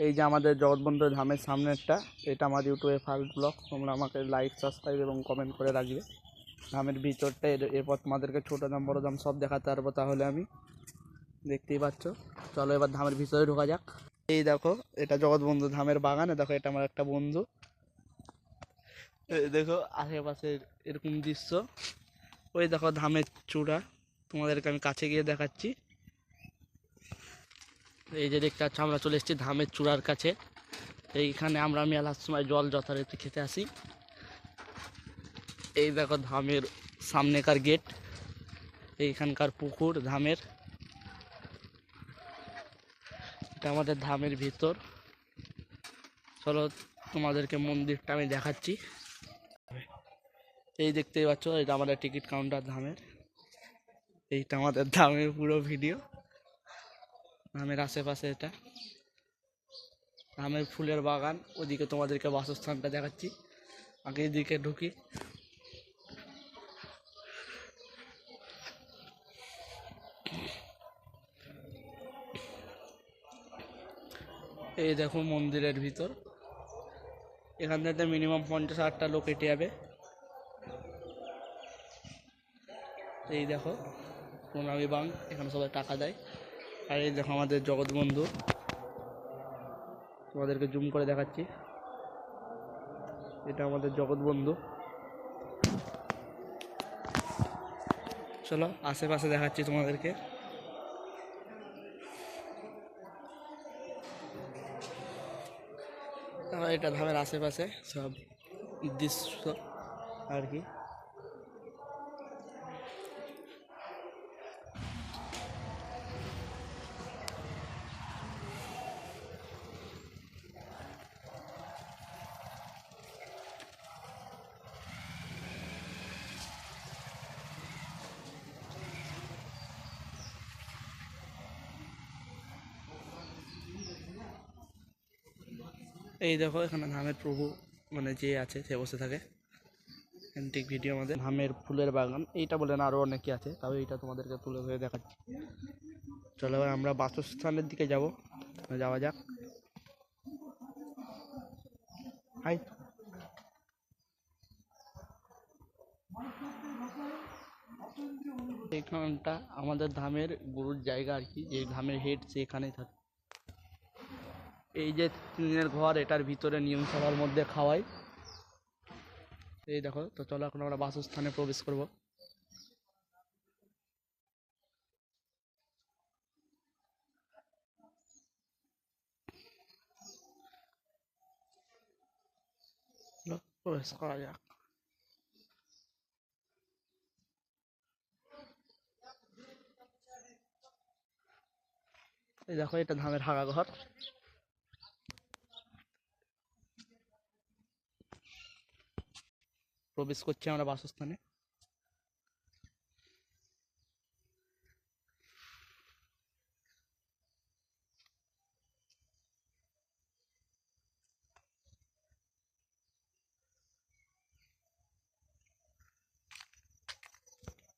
এই যে আমাদের জগৎবন্ধু ধামের সামনেরটা, এটা আমার ইউটিউবে ফার্স্ট ব্লগ। তোমরা আমাকে লাইক, সাবস্ক্রাইব এবং কমেন্ট করে রাখবে। ধামের ভিতরটা এরপর তোমাদেরকে ছোটো দাম বড়ো দাম সব দেখাতে পারবো। তাহলে আমি দেখতেই পাচ্ছ, চলো এবার ধামের ভিতরে ঢোকা যাক। এই দেখো, এটা জগৎবন্ধু ধামের বাগানে। দেখো, এটা আমার একটা বন্ধু। দেখো আশেপাশে এরকম দৃশ্য। ওই দেখো ধামের চূড়া, তোমাদেরকে আমি কাছে গিয়ে দেখাচ্ছি। এই যে দেখতে পাচ্ছ, আমরা চলে এসেছি ধামের চূড়ার কাছে। এইখানে আমরা মেলার সময় জল যথারীতি খেতে আসি। এই দেখো ধামের সামনেকার গেট, এইখানকার পুকুর ধামের। এটা আমাদের ধামের ভিতর। চলো তোমাদেরকে মন্দিরটা আমি দেখাচ্ছি। এই দেখতেই পাচ্ছ, এটা আমাদের টিকিট কাউন্টার ধামের। এইটা আমাদের ধামের পুরো ভিডিও, ধামের আশেপাশে। এটা ধামের ফুলের বাগান। ওদিকে তোমাদেরকে বাসস্থানটা দেখাচ্ছি। আগে এদিকে ঢুকি। এই দেখো মন্দিরের ভিতর। এখান থেকে মিনিমাম 50-60টা লোক হেঁটে যাবে। এই দেখো প্রণামী বাঙ্ক, এখানে সবাই টাকা দেয়। আর এই দেখো আমাদের জগৎবন্ধু, তোমাদেরকে জুম করে দেখাচ্ছি। এটা আমাদের জগৎবন্ধু। চলো আশেপাশে দেখাচ্ছি তোমাদেরকে। এটা ধামের আশেপাশে সব দৃশ্য আর কি। এই দেখো এখানে ধামের প্রভু মানে যে আছে সে বসে থাকে। অ্যান্টিক ভিডিও আমাদের ধামের ফুলের বাগান। এইটা বলে না, আরও অনেকে আছে, তবে এইটা তোমাদেরকে তুলে ধরে দেখাচ্ছি। চলো এবার আমরা বাসস্থানের দিকে যাওয়া যাক। হাই, এইখানটা আমাদের ধামের গুরুর জায়গা আর কি। যে ধামের হেড সে এখানেই থাকে। এই যে টিনের ঘর, এটার ভিতরে নিয়ম সভার মধ্যে খাওয়াই। এই দেখো, তো চলো এখন আমরা বাসস্থানে প্রবেশ করব। প্রবেশ করা যাক। এই দেখো, এটা ধামের হাগা ঘর। প্রবেশ করছি আমরা বাসস্থানে।